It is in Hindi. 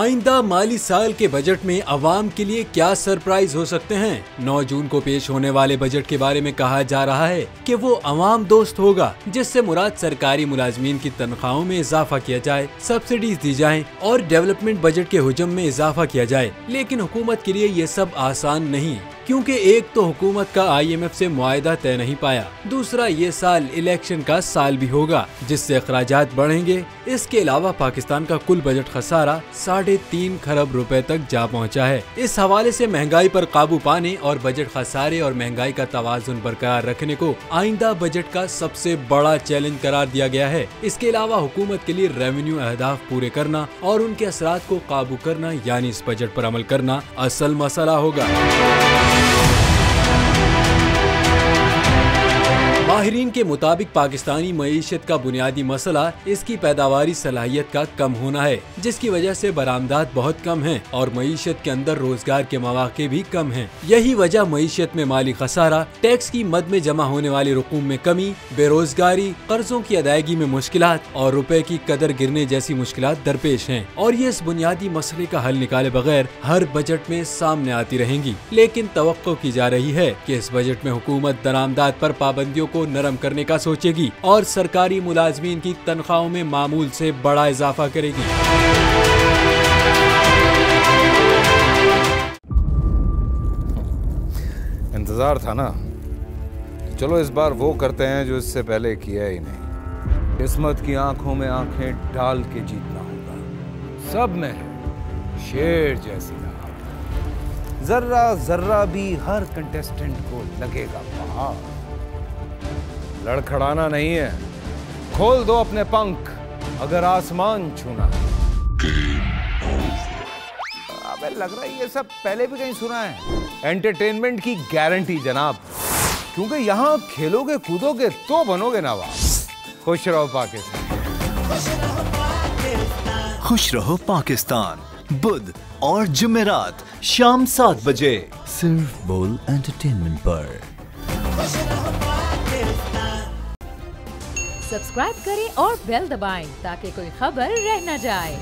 आइंदा माली साल के बजट में अवाम के लिए क्या सरप्राइज हो सकते हैं। 9 जून को पेश होने वाले बजट के बारे में कहा जा रहा है कि वो अवाम दोस्त होगा, जिससे मुराद सरकारी मुलाजमीन की तनख्वाहों में इजाफा किया जाए, सब्सिडीज दी जाए और डेवलपमेंट बजट के हुजम में इजाफा किया जाए। लेकिन हुकूमत के लिए ये सब आसान नहीं, क्योंकि एक तो हुकूमत का IMF से मुआहदा तय नहीं पाया, दूसरा ये साल इलेक्शन का साल भी होगा, जिससे अखराजात बढ़ेंगे। इसके अलावा पाकिस्तान का कुल बजट खसारा 3.5 खरब रुपए तक जा पहुंचा है। इस हवाले से महंगाई पर काबू पाने और बजट खसारे और महंगाई का तवाजुन बरकरार रखने को आइंदा बजट का सबसे बड़ा चैलेंज करार दिया गया है। इसके अलावा हुकूमत के लिए रेवेन्यू अहदाफ पूरे करना और उनके असरात को काबू करना, यानी इस बजट पर अमल करना असल मसला होगा। माहिरीन के मुताबिक पाकिस्तानी मईशत का बुनियादी मसला इसकी पैदावारी सलाहियत का कम होना है, जिसकी वजह से बरामदात बहुत कम हैं और मईशत के अंदर रोजगार के मौके भी कम हैं। यही वजह मईशत में माली खसारा, टैक्स की मद में जमा होने वाली रकूम में कमी, बेरोजगारी, कर्जों की अदायगी में मुश्किलात और रुपए की कदर गिरने जैसी मुश्किलात दरपेश हैं। और ये इस बुनियादी मसले का हल निकाले बगैर हर बजट में सामने आती रहेंगी। लेकिन तवक्को की जा रही है कि इस बजट में हुकूमत दरामदात पर पाबंदियों को नरम करने का सोचेगी और सरकारी मुलाजमीन की तनख्वाहों में मामूल से बड़ा इजाफा करेगी। इंतजार था ना, चलो इस बार वो करते हैं जो इससे पहले किया ही नहीं। किस्मत की आंखों में आंखें डाल के जीतना होगा। सब में शेर जैसी राह, जर्रा जर्रा भी हर कंटेस्टेंट को लगेगा पहाड़। लड़खड़ाना नहीं है, खोल दो अपने पंख अगर आसमान छूना है। अबे लग रहा है ये सब पहले भी कहीं सुना है। एंटरटेनमेंट की गारंटी जनाब, क्योंकि यहाँ खेलोगे कूदोगे तो बनोगे नवाब। खुश रहो पाकिस्तान। खुश रहो पाकिस्तान, बुध और जुमेरात शाम 7 बजे सिर्फ बोल एंटरटेनमेंट पर। सब्सक्राइब करें और बेल दबाएं ताकि कोई खबर रह न जाए।